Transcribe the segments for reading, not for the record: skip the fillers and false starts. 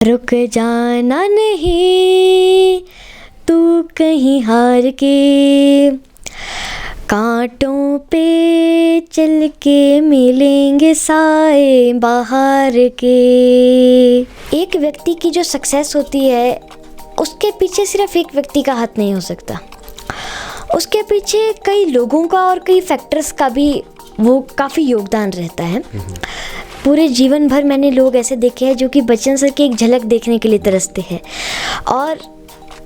रुक जाना नहीं तू कहीं हार के, कांटों पे चल के मिलेंगे साए बाहर के। एक व्यक्ति की जो सक्सेस होती है उसके पीछे सिर्फ एक व्यक्ति का हाथ नहीं हो सकता, उसके पीछे कई लोगों का और कई फैक्टर्स का भी वो काफ़ी योगदान रहता है। पूरे जीवन भर मैंने लोग ऐसे देखे हैं जो कि बच्चन सर की एक झलक देखने के लिए तरसते हैं, और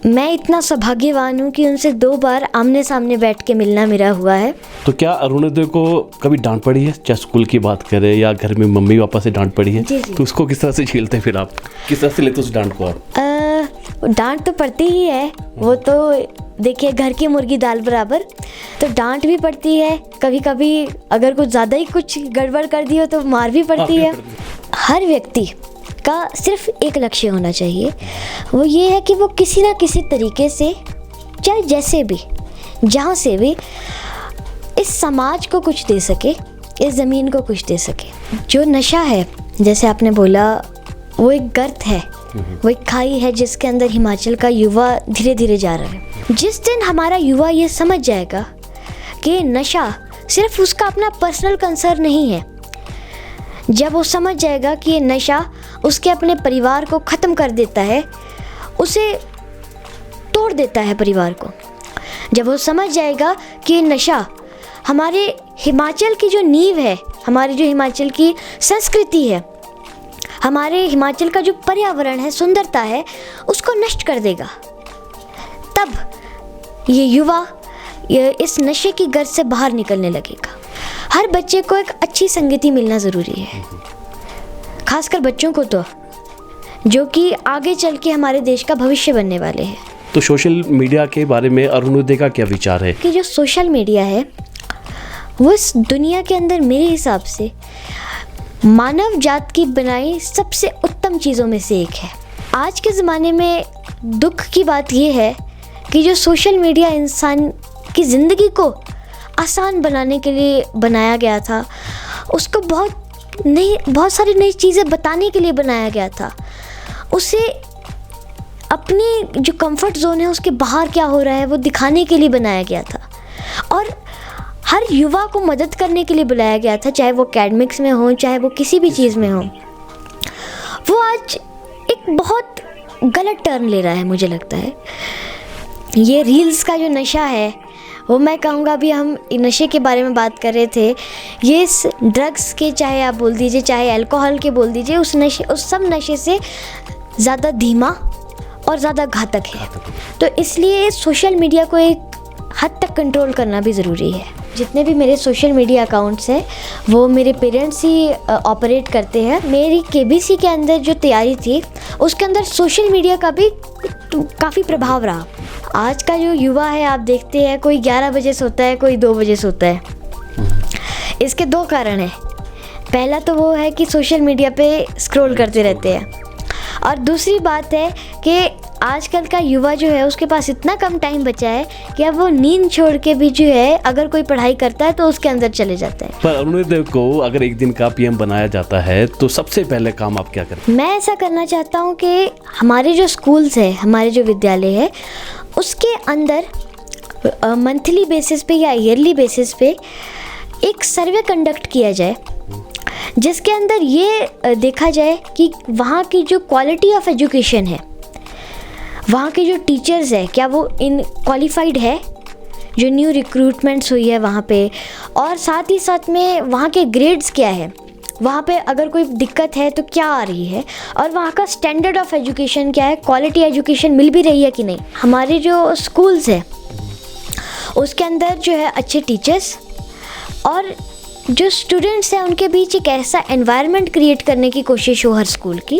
मैं इतना सौभाग्यवान हूँ कि उनसे 2 बार आमने सामने बैठ के मिलना मेरा हुआ है। तो क्या अरुणोदय को कभी डांट पड़ी है, चाहे स्कूल की बात करें या घर में मम्मी पापा से डांट पड़ी है? जी जी। तो उसको किस तरह से झेलते हैं, फिर आप किस तरह से लेते उस डांट को? डांट तो पड़ती ही है, वो तो देखिए घर की मुर्गी दाल बराबर, तो डांट भी पड़ती है। कभी कभी अगर कुछ ज़्यादा ही कुछ गड़बड़ कर दी हो तो मार भी पड़ती है। हर व्यक्ति का सिर्फ एक लक्ष्य होना चाहिए, वो ये है कि वो किसी ना किसी तरीके से, चाहे जैसे भी, जहाँ से भी, इस समाज को कुछ दे सके, इस ज़मीन को कुछ दे सके। जो नशा है, जैसे आपने बोला, वो एक गर्त है, वो एक खाई है जिसके अंदर हिमाचल का युवा धीरे धीरे जा रहा है। जिस दिन हमारा युवा ये समझ जाएगा कि नशा सिर्फ उसका अपना पर्सनल कंसर्न नहीं है, जब वो समझ जाएगा कि ये नशा उसके अपने परिवार को ख़त्म कर देता है, उसे तोड़ देता है परिवार को, जब वो समझ जाएगा कि ये नशा हमारे हिमाचल की जो नींव है, हमारी जो हिमाचल की संस्कृति है, हमारे हिमाचल का जो पर्यावरण है, सुंदरता है, उसको नष्ट कर देगा, तब ये युवा इस नशे की गर्त से बाहर निकलने लगेगा। हर बच्चे को एक अच्छी संगति मिलना ज़रूरी है, खासकर बच्चों को, तो जो कि आगे चल के हमारे देश का भविष्य बनने वाले हैं। तो सोशल मीडिया के बारे में अरुणोदय का क्या विचार है? कि जो सोशल मीडिया है वो इस दुनिया के अंदर मेरे हिसाब से मानव जात की बनाई सबसे उत्तम चीज़ों में से एक है। आज के ज़माने में दुख की बात यह है कि जो सोशल मीडिया इंसान की ज़िंदगी को आसान बनाने के लिए बनाया गया था, उसको बहुत सारी नई चीज़ें बताने के लिए बनाया गया था, उसे अपनी जो कंफर्ट जोन है उसके बाहर क्या हो रहा है वो दिखाने के लिए बनाया गया था, और हर युवा को मदद करने के लिए बुलाया गया था, चाहे वो एकेडमिक्स में हो, चाहे वो किसी भी चीज़ में हो। वो आज एक बहुत गलत टर्न ले रहा है, मुझे लगता है। ये रील्स का जो नशा है, वो मैं कहूँगा, अभी हम नशे के बारे में बात कर रहे थे, ये इस ड्रग्स के, चाहे आप बोल दीजिए, चाहे अल्कोहल के बोल दीजिए, उस सब नशे से ज़्यादा धीमा और ज़्यादा घातक है। तो इसलिए सोशल मीडिया को एक हद तक कंट्रोल करना भी ज़रूरी है। जितने भी मेरे सोशल मीडिया अकाउंट्स हैं वो मेरे पेरेंट्स ही ऑपरेट करते हैं। मेरी केबीसी के अंदर जो तैयारी थी उसके अंदर सोशल मीडिया का भी काफ़ी प्रभाव रहा। आज का जो युवा है, आप देखते हैं, कोई 11 बजे सोता है, कोई 2 बजे सोता है। इसके 2 कारण हैं। पहला तो वो है कि सोशल मीडिया पे स्क्रॉल करते रहते हैं, और दूसरी बात है कि आजकल का युवा जो है उसके पास इतना कम टाइम बचा है कि अब वो नींद छोड़ के भी जो है, अगर कोई पढ़ाई करता है तो उसके अंदर चले जाते हैं। पर अरुणोदय को अगर एक दिन का पीएम बनाया जाता है तो सबसे पहले काम आप क्या करें? मैं ऐसा करना चाहता हूँ कि हमारे जो स्कूल्स है, हमारे जो विद्यालय है, उसके अंदर मंथली बेसिस पे या ईयरली बेसिस पे एक सर्वे कंडक्ट किया जाए, जिसके अंदर ये देखा जाए कि वहाँ की जो क्वालिटी ऑफ एजुकेशन है, वहाँ के जो टीचर्स है, क्या वो इन क्वालिफाइड है, जो न्यू रिक्रूटमेंट्स हुई है वहाँ पे, और साथ ही साथ में वहाँ के ग्रेड्स क्या है, वहाँ पे अगर कोई दिक्कत है तो क्या आ रही है, और वहाँ का स्टैंडर्ड ऑफ एजुकेशन क्या है, क्वालिटी एजुकेशन मिल भी रही है कि नहीं। हमारे जो स्कूल्स है उसके अंदर जो है अच्छे टीचर्स और जो स्टूडेंट्स हैं उनके बीच एक ऐसा एनवायरनमेंट क्रिएट करने की कोशिश हो हर स्कूल की,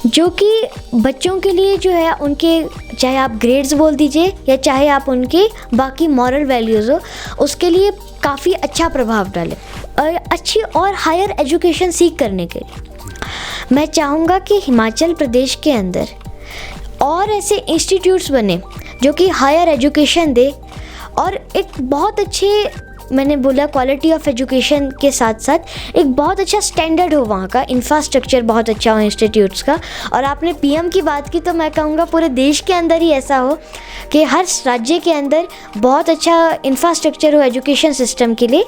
जो कि बच्चों के लिए जो है उनके, चाहे आप ग्रेड्स बोल दीजिए या चाहे आप उनके बाकी मॉरल वैल्यूज़ हो, उसके लिए काफ़ी अच्छा प्रभाव डाले, और अच्छी और हायर एजुकेशन सीख करने के लिए मैं चाहूँगा कि हिमाचल प्रदेश के अंदर और ऐसे इंस्टीट्यूट्स बने जो कि हायर एजुकेशन दे, और एक बहुत अच्छे मैंने बोला क्वालिटी ऑफ एजुकेशन के साथ साथ एक बहुत अच्छा स्टैंडर्ड हो वहाँ का, इंफ्रास्ट्रक्चर बहुत अच्छा हो इंस्टीट्यूट्स का। और आपने पीएम की बात की तो मैं कहूँगा पूरे देश के अंदर ही ऐसा हो कि हर राज्य के अंदर बहुत अच्छा इंफ्रास्ट्रक्चर हो एजुकेशन सिस्टम के लिए।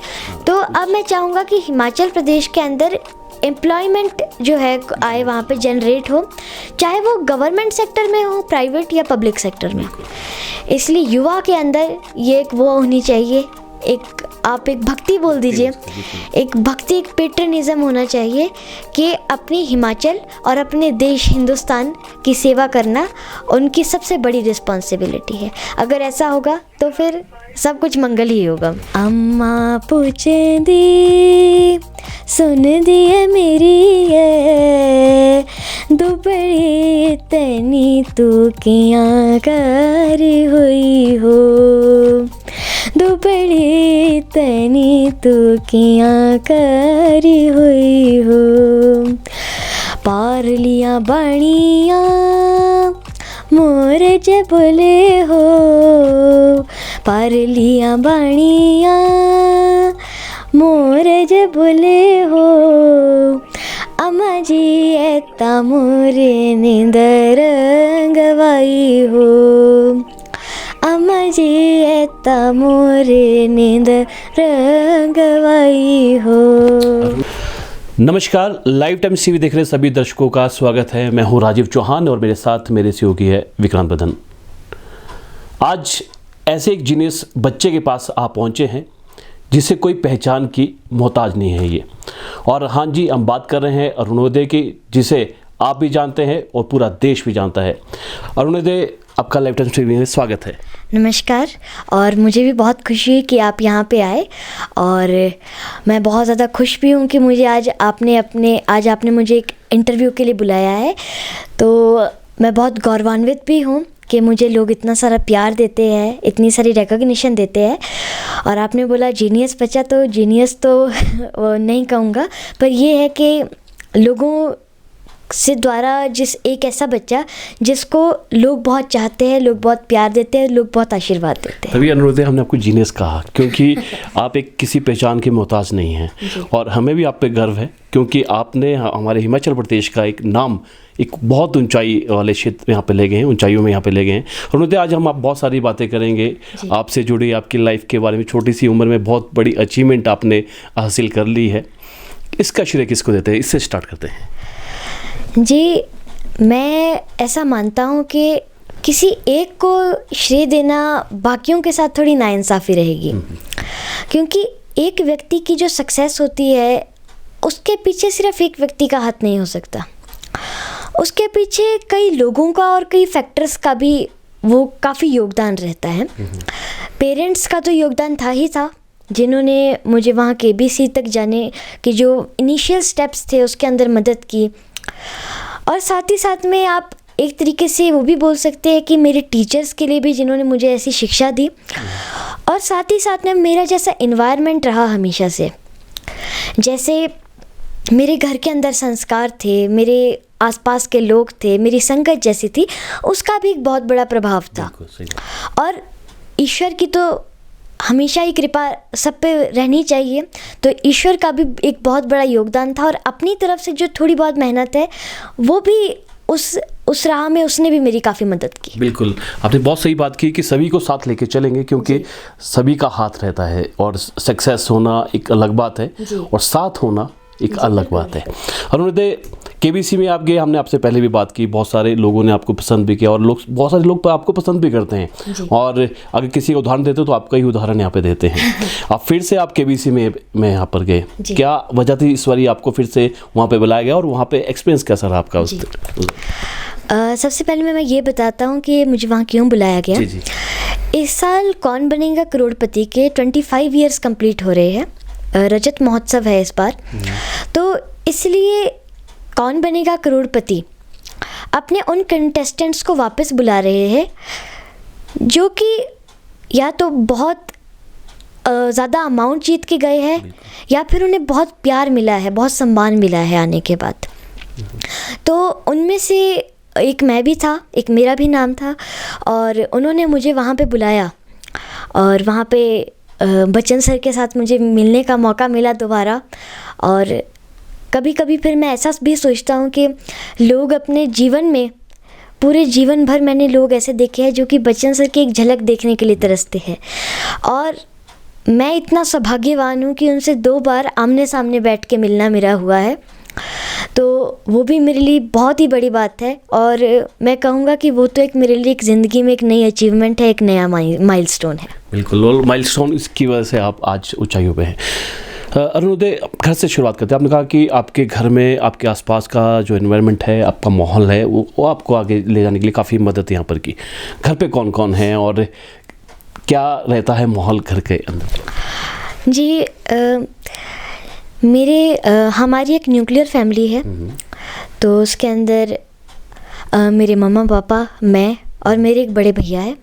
तो अब मैं चाहूँगा कि हिमाचल प्रदेश के अंदर एम्प्लॉयमेंट जो है आए, वहाँ पे जनरेट हो, चाहे वो गवर्नमेंट सेक्टर में हो, प्राइवेट या पब्लिक सेक्टर में। इसलिए युवा के अंदर ये एक वो होनी चाहिए, एक आप एक भक्ति बोल दीजिए, एक भक्ति, एक पेट्रनिज्म होना चाहिए कि अपनी हिमाचल और अपने देश हिंदुस्तान की सेवा करना उनकी सबसे बड़ी रिस्पॉन्सिबिलिटी है। अगर ऐसा होगा तो फिर सब कुछ मंगल ही होगा। अम्मा पूछ दी सुन दिए मेरी ये दुबड़ी तनी तू किया कर हुई हो, दुबड़ी तनी तू किया करी हुई हो, पार लिया बाणिया मोर जे बोले हो, पार लिया बाणिया मोर जे बोले हो, अम्मा जी एता मोरे नींदर गवाई हो, अम्मा जी एता मोरे नींद रंगवाई हो। नमस्कार, लाइव टाइम सीवी देख रहे सभी दर्शकों का स्वागत है। मैं हूं राजीव चौहान और मेरे साथ मेरे सहयोगी है विक्रांत बदन। आज ऐसे एक जीनियस बच्चे के पास आप पहुंचे हैं जिसे कोई पहचान की मोहताज नहीं है ये। और हाँ जी, हम बात कर रहे हैं अरुणोदय की, जिसे आप भी जानते हैं और पूरा देश भी जानता है। अरुणोदय, आपका लाइव टाइम सीवी में स्वागत है। नमस्कार, और मुझे भी बहुत खुशी है कि आप यहाँ पे आए, और मैं बहुत ज़्यादा खुश भी हूँ कि मुझे आज आपने मुझे एक इंटरव्यू के लिए बुलाया है। तो मैं बहुत गौरवान्वित भी हूँ कि मुझे लोग इतना सारा प्यार देते हैं, इतनी सारी रिकॉग्निशन देते हैं। और आपने बोला जीनियस बच्चा, तो जीनियस तो नहीं कहूँगा, पर ये है कि लोगों से द्वारा एक ऐसा बच्चा जिसको लोग बहुत चाहते हैं, लोग बहुत प्यार देते हैं, लोग बहुत आशीर्वाद देते हैं। तभी अनुरोध हमने आपको जीनियस कहा, क्योंकि आप एक किसी पहचान के मोहताज नहीं हैं। और हमें भी आप पे गर्व है, क्योंकि आपने हमारे हिमाचल प्रदेश का एक नाम एक बहुत ऊंचाई वाले क्षेत्र में यहाँ पे ले गए हैं, ऊंचाइयों में यहाँ पे ले गए हैं। अनुरोध, आज हम आप बहुत सारी बातें करेंगे आपसे जुड़ी, आपकी लाइफ के बारे में। छोटी सी उम्र में बहुत बड़ी अचीवमेंट आपने हासिल कर ली है, इसका श्रेय किसको देते हैं? इससे स्टार्ट करते हैं जी। मैं ऐसा मानता हूँ कि किसी एक को श्रेय देना बाकियों के साथ थोड़ी नाइंसाफ़ी रहेगी, क्योंकि एक व्यक्ति की जो सक्सेस होती है उसके पीछे सिर्फ एक व्यक्ति का हाथ नहीं हो सकता, उसके पीछे कई लोगों का और कई फैक्टर्स का भी वो काफ़ी योगदान रहता है। पेरेंट्स का तो योगदान था ही था, जिन्होंने मुझे वहाँ KBC तक जाने के जो इनिशियल स्टेप्स थे उसके अंदर मदद की। और साथ ही साथ में आप एक तरीके से वो भी बोल सकते हैं कि मेरे टीचर्स के लिए भी, जिन्होंने मुझे ऐसी शिक्षा दी। और साथ ही साथ में मेरा जैसा एनवायरनमेंट रहा हमेशा से, जैसे मेरे घर के अंदर संस्कार थे, मेरे आसपास के लोग थे, मेरी संगत जैसी थी, उसका भी एक बहुत बड़ा प्रभाव था। और ईश्वर की तो हमेशा ही कृपा सब पे रहनी चाहिए, तो ईश्वर का भी एक बहुत बड़ा योगदान था। और अपनी तरफ से जो थोड़ी बहुत मेहनत है वो भी उस राह में उसने भी मेरी काफ़ी मदद की। बिल्कुल, आपने बहुत सही बात की कि सभी को साथ लेके चलेंगे, क्योंकि सभी का हाथ रहता है। और सक्सेस होना एक अलग बात है और साथ होना एक अलग बात है। अरुणोदय, KBC में आप गए, हमने आपसे पहले भी बात की, बहुत सारे लोगों ने आपको पसंद भी किया और बहुत सारे लोग तो आपको पसंद भी करते हैं। और अगर किसी का उदाहरण देते हो तो आपका ही उदाहरण यहाँ पे देते हैं। आप फिर से आप KBC में यहाँ पर गए, क्या वजह थी इस बारी आपको फिर से वहाँ पे बुलाया गया, और वहाँ पे एक्सपीरियंस कैसा रहा आपका? सबसे पहले मैं ये बताता हूँ कि मुझे वहाँ क्यों बुलाया गया। इस साल कौन बनेगा करोड़पति के 25 ईयर्स कंप्लीट हो रहे हैं, रजत महोत्सव है इस बार। तो इसलिए कौन बनेगा करोड़पति अपने उन कंटेस्टेंट्स को वापस बुला रहे हैं जो कि या तो बहुत ज़्यादा अमाउंट जीत के गए हैं, या फिर उन्हें बहुत प्यार मिला है, बहुत सम्मान मिला है आने के बाद। तो उनमें से एक मैं भी था, एक मेरा भी नाम था, और उन्होंने मुझे वहाँ पे बुलाया। और वहाँ पे बच्चन सर के साथ मुझे मिलने का मौका मिला दोबारा। और कभी कभी फिर मैं ऐसा भी सोचता हूँ कि लोग अपने जीवन में, पूरे जीवन भर मैंने लोग ऐसे देखे हैं जो कि बच्चन सर की एक झलक देखने के लिए तरसते हैं। और मैं इतना सौभाग्यवान हूँ कि उनसे 2 बार आमने सामने बैठ के मिलना मेरा हुआ है, तो वो भी मेरे लिए बहुत ही बड़ी बात है। और मैं कहूँगा कि वो तो एक मेरे लिए एक ज़िंदगी में एक नई अचीवमेंट है, एक नया माइलस्टोन है। बिल्कुल, और माइलस्टोन इसकी वजह से आप आज ऊंचाइयों पे हैं। अरुणोदय, घर से शुरुआत करते हैं। आपने कहा कि आपके घर में आपके आसपास का जो एनवायरनमेंट है, आपका माहौल है, वो आपको आगे ले जाने के लिए काफ़ी मदद यहाँ पर की। घर पे कौन कौन है और क्या रहता है माहौल घर के अंदर? जी, हमारी एक न्यूक्लियर फैमिली है, तो उसके अंदर मेरे मम्मा पापा, मैं और मेरे एक बड़े भैया है।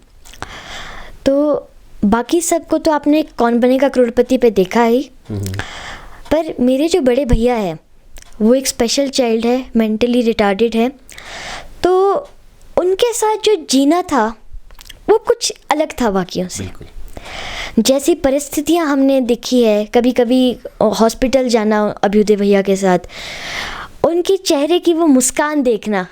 तो बाकी सबको तो आपने कौन बनेगा करोड़पति पे देखा ही, पर मेरे जो बड़े भैया है वो एक स्पेशल चाइल्ड है, मेंटली रिटार्डेड है। तो उनके साथ जो जीना था वो कुछ अलग था बाकियों से। जैसी परिस्थितियां हमने देखी है, कभी कभी हॉस्पिटल जाना अभ्युदय भैया के साथ, उनकी चेहरे की वो मुस्कान देखना,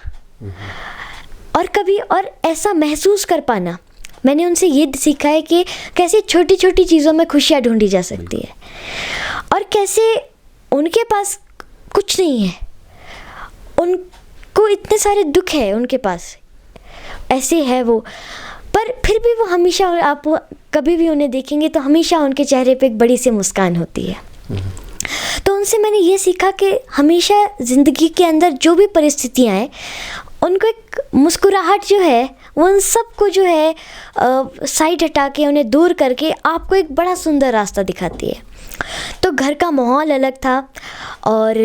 और कभी और ऐसा महसूस कर पाना, मैंने उनसे ये सीखा है कि कैसे छोटी छोटी चीज़ों में खुशियाँ ढूंढी जा सकती है, और कैसे उनके पास कुछ नहीं है, उनको इतने सारे दुख है उनके पास, ऐसे है वो, पर फिर भी वो हमेशा, आप कभी भी उन्हें देखेंगे तो हमेशा उनके चेहरे पे एक बड़ी सी मुस्कान होती है। तो उनसे मैंने ये सीखा कि हमेशा ज़िंदगी के अंदर जो भी परिस्थितियाँ हैं, उनको एक मुस्कुराहट जो है वो उन सबको जो है साइड हटा के, उन्हें दूर करके आपको एक बड़ा सुंदर रास्ता दिखाती है। तो घर का माहौल अलग था, और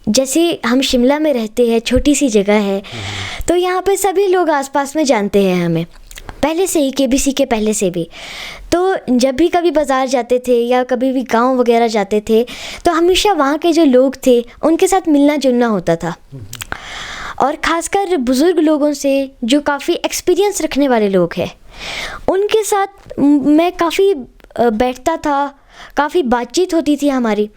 जैसे हम शिमला में रहते हैं, छोटी सी जगह है, तो यहाँ पे सभी लोग आसपास में जानते हैं हमें पहले से ही, केबीसी के पहले से भी। तो जब भी कभी बाज़ार जाते थे या कभी भी गांव वगैरह जाते थे, तो हमेशा वहाँ के जो लोग थे उनके साथ मिलना जुलना होता था, और ख़ासकर बुज़ुर्ग लोगों से जो काफ़ी एक्सपीरियंस रखने वाले लोग हैं, उनके साथ मैं काफ़ी बैठता था, काफ़ी बातचीत होती थी हमारी,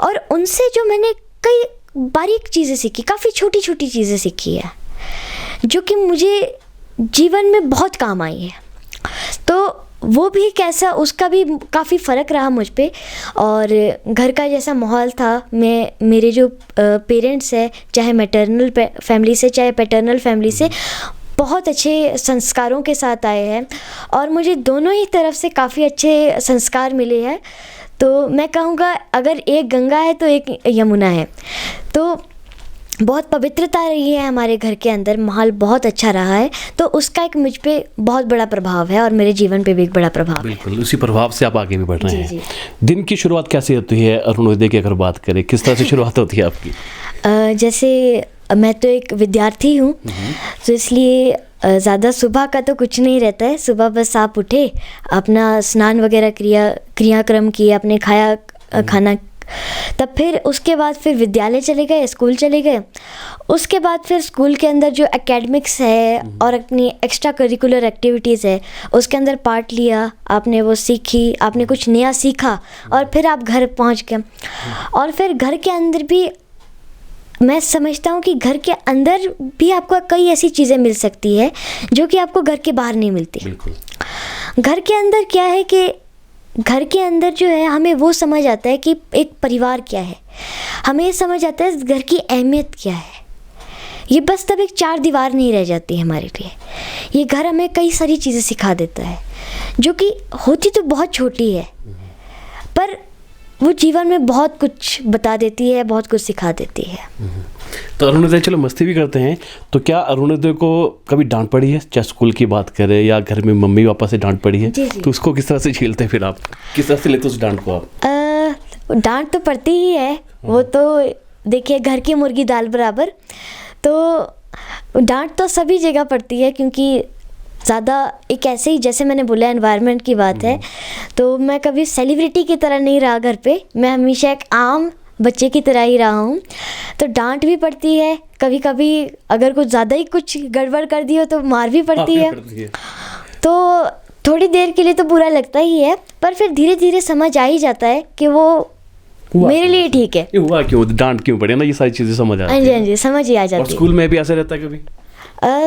और उनसे जो मैंने कई बारीक चीज़ें सीखी, काफ़ी छोटी छोटी चीज़ें सीखी है, जो कि मुझे जीवन में बहुत काम आई है। तो वो भी कैसा, उसका भी काफ़ी फ़र्क रहा मुझ पे। और घर का जैसा माहौल था, मेरे जो पेरेंट्स हैं, चाहे मैटरनल फैमिली से चाहे पैटर्नल फैमिली से, बहुत अच्छे संस्कारों के साथ आए हैं, और मुझे दोनों ही तरफ से काफ़ी अच्छे संस्कार मिले हैं। तो मैं कहूँगा, अगर एक गंगा है तो एक यमुना है। तो बहुत पवित्रता रही है हमारे घर के अंदर, माहौल बहुत अच्छा रहा है, तो उसका एक मुझ पे बहुत बड़ा प्रभाव है, और मेरे जीवन पे भी एक बड़ा प्रभाव है। बिल्कुल, उसी प्रभाव से आप आगे भी बढ़ रहे हैं। दिन की शुरुआत कैसे होती है अरुणोदय की, अगर बात करें किस तरह से शुरुआत होती है आपकी? जैसे मैं तो एक विद्यार्थी हूँ, तो इसलिए ज़्यादा सुबह का तो कुछ नहीं रहता है। सुबह बस आप उठे, अपना स्नान वगैरह क्रियाक्रम किए, आपने खाना, तब फिर उसके बाद फिर विद्यालय चले गए, स्कूल चले गए। उसके बाद फिर स्कूल के अंदर जो एकेडमिक्स है और अपनी एक्स्ट्रा करिकुलर एक्टिविटीज़ है, उसके अंदर पार्ट लिया, आपने वो सीखी, आपने कुछ नया सीखा, और फिर आप घर पहुंच गए। और फिर घर के अंदर भी मैं समझता हूँ कि घर के अंदर भी आपको कई ऐसी चीज़ें मिल सकती है जो कि आपको घर के बाहर नहीं मिलती। घर के अंदर क्या है कि घर के अंदर जो है, हमें वो समझ आता है कि एक परिवार क्या है, हमें समझ आता है घर की अहमियत क्या है। ये बस तब एक 4 दीवार नहीं रह जाती है हमारे लिए, ये घर हमें कई सारी चीज़ें सिखा देता है, जो कि होती तो बहुत छोटी है, पर वो जीवन में बहुत कुछ बता देती है, बहुत कुछ सिखा देती है। तो अरुणोदय, चलो मस्ती भी करते हैं, तो क्या अरुणोदय को कभी डांट पड़ी है, चाहे स्कूल की बात करें या घर में मम्मी पापा से डांट पड़ी है? जी जी। तो उसको किस तरह से झेलते हैं, फिर आप किस तरह से लेते उस डांट को आप? डांट तो पड़ती ही है, वो तो देखिए घर की मुर्गी दाल बराबर। तो डांट तो सभी जगह पड़ती है, क्योंकि ज़्यादा एक ऐसे ही, जैसे मैंने बोला एनवायरनमेंट की बात है, तो मैं कभी सेलिब्रिटी की तरह नहीं रहा घर पे, मैं हमेशा एक आम बच्चे की तरह ही रहा हूँ। तो डांट भी पड़ती है, कभी कभी अगर कुछ ज़्यादा ही कुछ गड़बड़ कर दी हो तो मार भी पड़ती है। तो थोड़ी देर के लिए तो बुरा लगता ही है, पर फिर धीरे धीरे समझ आ ही जाता है कि वो मेरे लिए ठीक है। ये हुआ क्यों, डांट क्यों पड़े ना, ये सारी चीजें समझ आती हाँ जी, हाँ जी, समझ ही आ और जाती है। स्कूल में भी ऐसे रहता है कभी?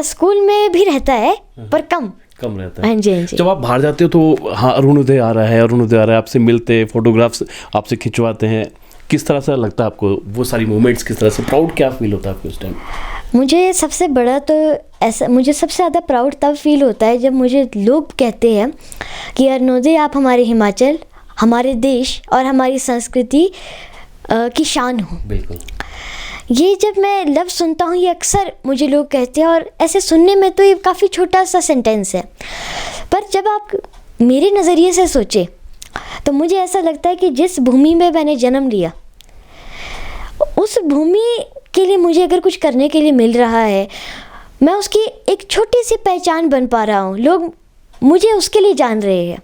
स्कूल में भी रहता है पर कम रहता है। हाँ जी, हाँ जी। जब आप बाहर जाते हो तो हाँ अरुणोदय आ रहा है, अरुणोदय आ रहा है, आपसे मिलते, फोटोग्राफ्स आपसे खिंचवाते हैं, किस तरह से लगता है आपको वो सारी मोमेंट्स, किस तरह से प्राउड क्या फील होता है आपको उस टाइम? मुझे सबसे बड़ा तो ऐसा, मुझे सबसे ज़्यादा प्राउड तब फील होता है जब मुझे लोग कहते हैं कि अरुणोदय आप हमारे हिमाचल, हमारे देश और हमारी संस्कृति की शान हो। बिल्कुल। ये जब मैं लफ्ज़ सुनता हूँ, ये अक्सर मुझे लोग कहते हैं, और ऐसे सुनने में तो ये काफ़ी छोटा सा सेंटेंस है, पर जब आप मेरे नज़रिए से सोचे तो मुझे ऐसा लगता है कि जिस भूमि में मैंने जन्म लिया, उस भूमि के लिए मुझे अगर कुछ करने के लिए मिल रहा है, मैं उसकी एक छोटी सी पहचान बन पा रहा हूँ, लोग मुझे उसके लिए जान रहे हैं,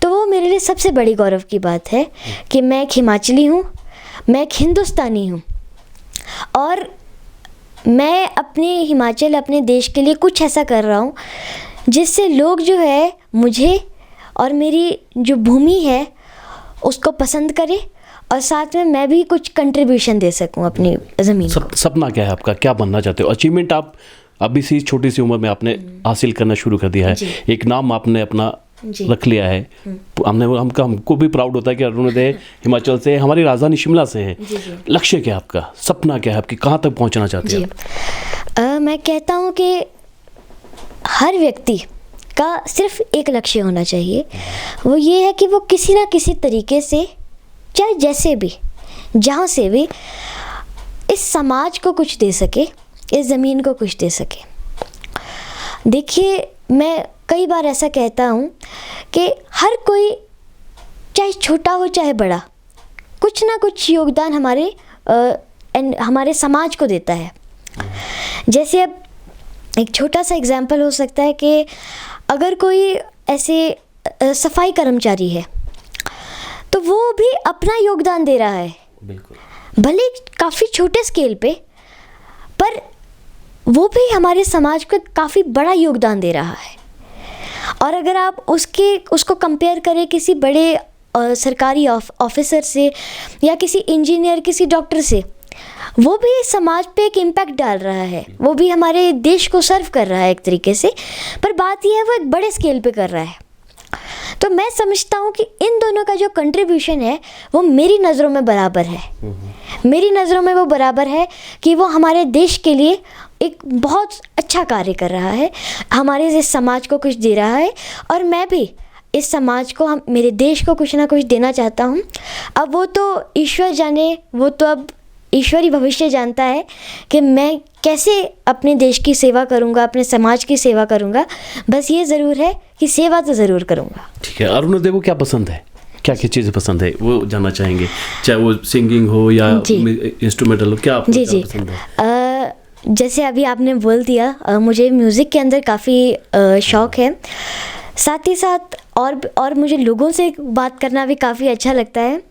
तो वो मेरे लिए सबसे बड़ी गौरव की बात है कि मैं एक हिमाचली हूँ, मैं एक हिंदुस्तानी हूँ, और मैं अपने हिमाचल, अपने देश के लिए कुछ ऐसा कर रहा हूँ जिससे लोग जो है मुझे और मेरी जो भूमि है उसको पसंद करें, और साथ में मैं भी कुछ कंट्रीब्यूशन दे सकूं अपनी ज़मीन को। सपना क्या है आपका, क्या बनना चाहते हो? अचीवमेंट आप अभी सी छोटी सी उम्र में आपने हासिल करना शुरू कर दिया है, एक नाम आपने अपना रख लिया है, हमको भी प्राउड होता है कि अरुणोदय हिमाचल से, हमारी राजधानी शिमला से है। लक्ष्य क्या है आपका, सपना क्या है आपकी, कहाँ तक पहुँचना चाहते हैं? मैं कहता हूँ कि हर व्यक्ति का सिर्फ एक लक्ष्य होना चाहिए, वो ये है कि वो किसी ना किसी तरीके से, चाहे जैसे भी, जहाँ से भी, इस समाज को कुछ दे सके, इस ज़मीन को कुछ दे सके। देखिए, मैं कई बार ऐसा कहता हूँ कि हर कोई, चाहे छोटा हो चाहे बड़ा, कुछ ना कुछ योगदान हमारे समाज को देता है। जैसे अब एक छोटा सा एग्जाम्पल हो सकता है कि अगर कोई ऐसे सफाई कर्मचारी है तो वो भी अपना योगदान दे रहा है, बिल्कुल, भले काफ़ी छोटे स्केल पे, पर वो भी हमारे समाज को काफ़ी बड़ा योगदान दे रहा है। और अगर आप उसको कंपेयर करें किसी बड़े सरकारी ऑफिसर से या किसी इंजीनियर, किसी डॉक्टर से, वो भी समाज पे एक इम्पैक्ट डाल रहा है, वो भी हमारे देश को सर्व कर रहा है एक तरीके से, पर बात यह है वो एक बड़े स्केल पे कर रहा है। तो मैं समझता हूँ कि इन दोनों का जो कंट्रीब्यूशन है वो मेरी नज़रों में बराबर है। मेरी नज़रों में वो बराबर है कि वो हमारे देश के लिए एक बहुत अच्छा कार्य कर रहा है, हमारे इस समाज को कुछ दे रहा है, और मैं भी इस समाज को, मेरे देश को कुछ ना कुछ देना चाहता हूँ। अब वो तो ईश्वर जाने, वो तो अब ईश्वर ही भविष्य जानता है कि मैं कैसे अपने देश की सेवा करूँगा, अपने समाज की सेवा करूँगा। बस ये ज़रूर है कि सेवा तो ज़रूर करूँगा। ठीक है। अरुणोदय को क्या पसंद है, क्या क्या चीज़ें पसंद है, वो जानना चाहेंगे, चाहे वो सिंगिंग हो या इंस्ट्रूमेंटल हो, क्या आपको जी क्या जी पसंद है? जैसे अभी आपने बोल दिया, मुझे म्यूज़िक के अंदर काफ़ी शौक़ है, साथ ही साथ और मुझे लोगों से बात करना भी काफ़ी अच्छा लगता है।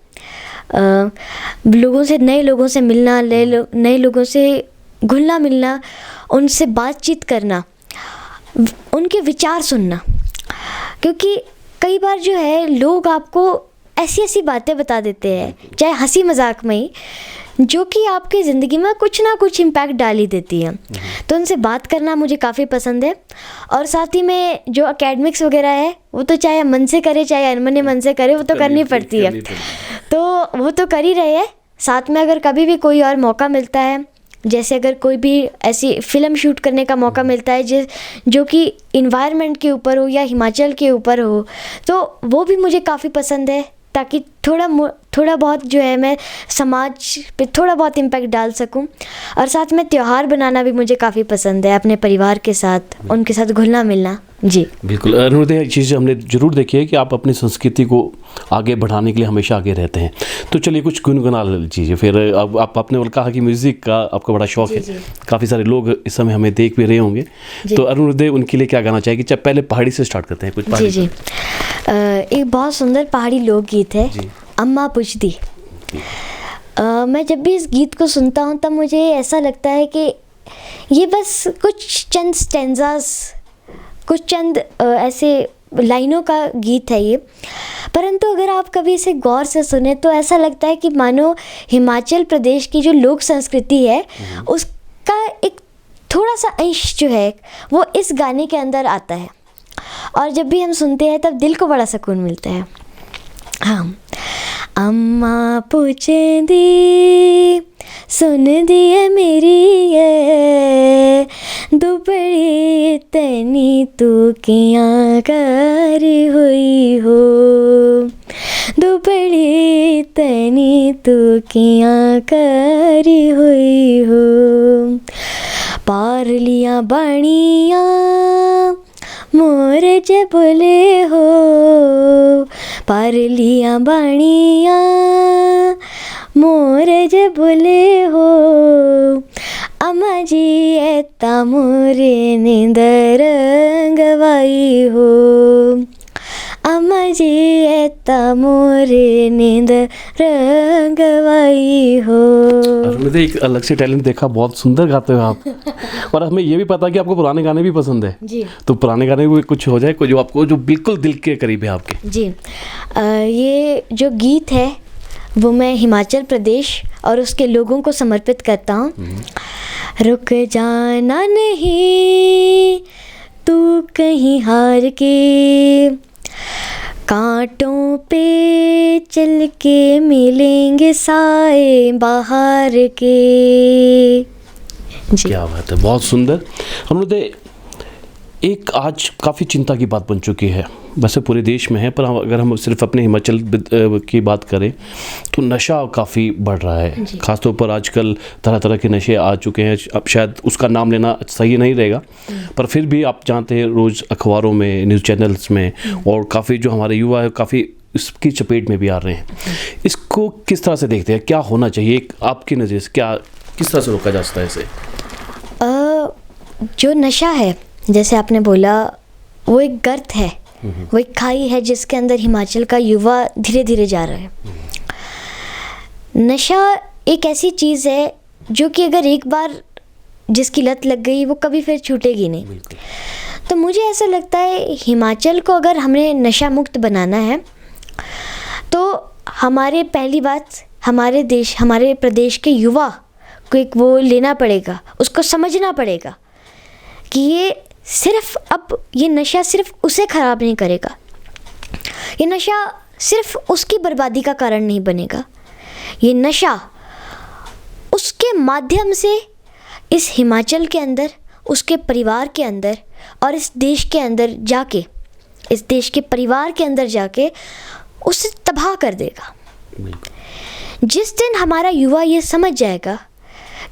लोगों से, नए लोगों से मिलना, नए लोगों से घुलना मिलना, उनसे बातचीत करना, उनके विचार सुनना, क्योंकि कई बार जो है लोग आपको ऐसी ऐसी बातें बता देते हैं, चाहे हंसी मजाक में ही, जो कि आपकी ज़िंदगी में कुछ ना कुछ इम्पैक्ट डाल ही देती है। तो उनसे बात करना मुझे काफ़ी पसंद है। और साथ ही में जो एकेडमिक्स वगैरह है, वो तो चाहे मन से करे चाहे अनमने मन से करे, वो तो करनी पड़ती है, तो वो तो कर ही रहे हैं। साथ में अगर कभी भी कोई और मौका मिलता है, जैसे अगर कोई भी ऐसी फ़िल्म शूट करने का मौका मिलता है जो कि इन्वायरमेंट के ऊपर हो या हिमाचल के ऊपर हो, तो वो भी मुझे काफ़ी पसंद है, ताकि थोड़ा बहुत जो है मैं समाज पे थोड़ा बहुत इम्पैक्ट डाल सकूं। और साथ में त्यौहार बनाना भी मुझे काफ़ी पसंद है, अपने परिवार के साथ, उनके साथ घुलना मिलना। जी बिल्कुल। अरुणोदय, एक चीज़ हमने ज़रूर देखी है कि आप अपनी संस्कृति को आगे बढ़ाने के लिए हमेशा आगे रहते हैं। तो चलिए कुछ गुनगुना लीजिए फिर। अब आपने कहा कि म्यूज़िक का आपका बड़ा शौक़ है, काफ़ी सारे लोग इस समय हमें देख भी रहे होंगे, तो अरुणोदय उनके लिए क्या गाना चाहेगी? चाहे पहले पहाड़ी से स्टार्ट करते हैं कुछ। जी जी, एक बहुत सुंदर पहाड़ी लोकगीत है, अम्मा पुछदी। मैं जब भी इस गीत को सुनता हूँ तब मुझे ऐसा लगता है कि ये बस कुछ चंद स्टेंजास, कुछ चंद ऐसे लाइनों का गीत है ये, परंतु अगर आप कभी इसे गौर से सुने तो ऐसा लगता है कि मानो हिमाचल प्रदेश की जो लोक संस्कृति है उसका एक थोड़ा सा अंश जो है वो इस गाने के अंदर आता है, और जब भी हम सुनते हैं तब दिल को बड़ा सुकून मिलता है। हाँ, अम्मा पूछदी सुन दिए मेरी ये दुबड़ी तनी तू किया करी हुई हो, दुबड़ी तनी तू किया करी हुई हो, पार लिया बाणिया मोर जे बोले हो, पार लिया बाणिया मोर जे बोले हो, अम्मा जी एता मोरे नींदर गवाई हो, अम्मा जी एता मोरे नींदर गवाई हो। मैंने एक अलग से टैलेंट देखा, बहुत सुंदर गाते हो आप। और हमें ये भी पता है कि आपको पुराने गाने भी पसंद है जी। तो पुराने गाने भी कुछ हो जाए, जो आपको जो बिल्कुल दिल के करीब है आपके। जी, ये जो गीत है वो मैं हिमाचल प्रदेश और उसके लोगों को समर्पित करता हूँ। रुक जाना नहीं तू कहीं हार के, कांटों पे चल के मिलेंगे साए बाहर के। जी। क्या बात है, बहुत सुंदर। अनुदय, एक आज काफ़ी चिंता की बात बन चुकी है, वैसे पूरे देश में है, पर अगर हम सिर्फ अपने हिमाचल की बात करें तो नशा काफ़ी बढ़ रहा है। ख़ासतौर पर आजकल तरह तरह के नशे आ चुके हैं। अब शायद उसका नाम लेना सही नहीं रहेगा, पर फिर भी आप जानते हैं रोज़ अखबारों में, न्यूज़ चैनल्स में, और काफ़ी जो हमारे युवा है काफ़ी इसकी चपेट में भी आ रहे हैं। इसको किस तरह से देखते हैं, क्या होना चाहिए एक आपकी नज़र से, क्या किस तरह से रोका जा सकता है इसे? जो नशा है, जैसे आपने बोला, वो एक गर्त है, वो एक खाई है जिसके अंदर हिमाचल का युवा धीरे धीरे जा रहा है। नशा एक ऐसी चीज़ है जो कि अगर एक बार जिसकी लत लग गई वो कभी फिर छूटेगी नहीं। तो मुझे ऐसा लगता है हिमाचल को अगर हमें नशा मुक्त बनाना है तो हमारे पहली बात हमारे देश, हमारे प्रदेश के युवा को एक वो लेना पड़ेगा, उसको समझना पड़ेगा कि ये सिर्फ, अब ये नशा सिर्फ उसे ख़राब नहीं करेगा, ये नशा सिर्फ उसकी बर्बादी का कारण नहीं बनेगा, ये नशा उसके माध्यम से इस हिमाचल के अंदर, उसके परिवार के अंदर और इस देश के अंदर जाके, इस देश के परिवार के अंदर जाके उसे तबाह कर देगा। जिस दिन हमारा युवा ये समझ जाएगा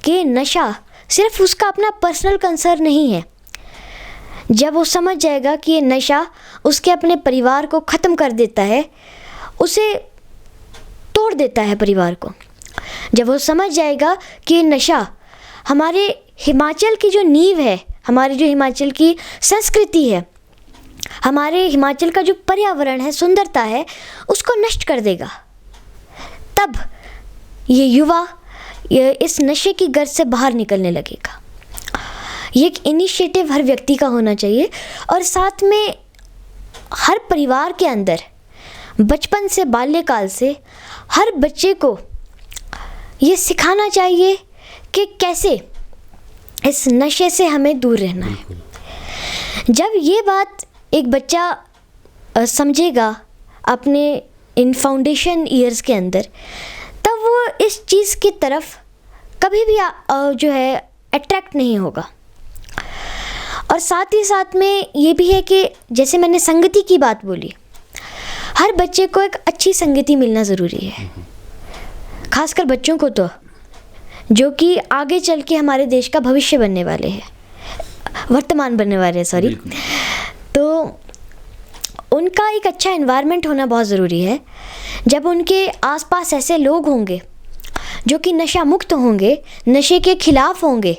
कि नशा सिर्फ उसका अपना पर्सनल कंसर्न नहीं है, जब वो समझ जाएगा कि ये नशा उसके अपने परिवार को ख़त्म कर देता है, उसे तोड़ देता है परिवार को, जब वो समझ जाएगा कि ये नशा हमारे हिमाचल की जो नींव है, हमारी जो हिमाचल की संस्कृति है, हमारे हिमाचल का जो पर्यावरण है, सुंदरता है, उसको नष्ट कर देगा, तब ये युवा ये इस नशे की गर्त से बाहर निकलने लगेगा। ये एक इनिशिएटिव हर व्यक्ति का होना चाहिए, और साथ में हर परिवार के अंदर बचपन से, बाल्यकाल से हर बच्चे को ये सिखाना चाहिए कि कैसे इस नशे से हमें दूर रहना है। जब ये बात एक बच्चा समझेगा अपने इन फाउंडेशन ईयर्स के अंदर, तब वो इस चीज़ की तरफ कभी भी जो है अट्रैक्ट नहीं होगा। और साथ ही साथ में ये भी है कि जैसे मैंने संगति की बात बोली, हर बच्चे को एक अच्छी संगति मिलना ज़रूरी है, खासकर बच्चों को, तो जो कि आगे चल के हमारे देश का भविष्य बनने वाले हैं, वर्तमान बनने वाले हैं, सॉरी। तो उनका एक अच्छा एनवायरनमेंट होना बहुत ज़रूरी है। जब उनके आसपास ऐसे लोग होंगे जो कि नशा मुक्त होंगे, नशे के खिलाफ होंगे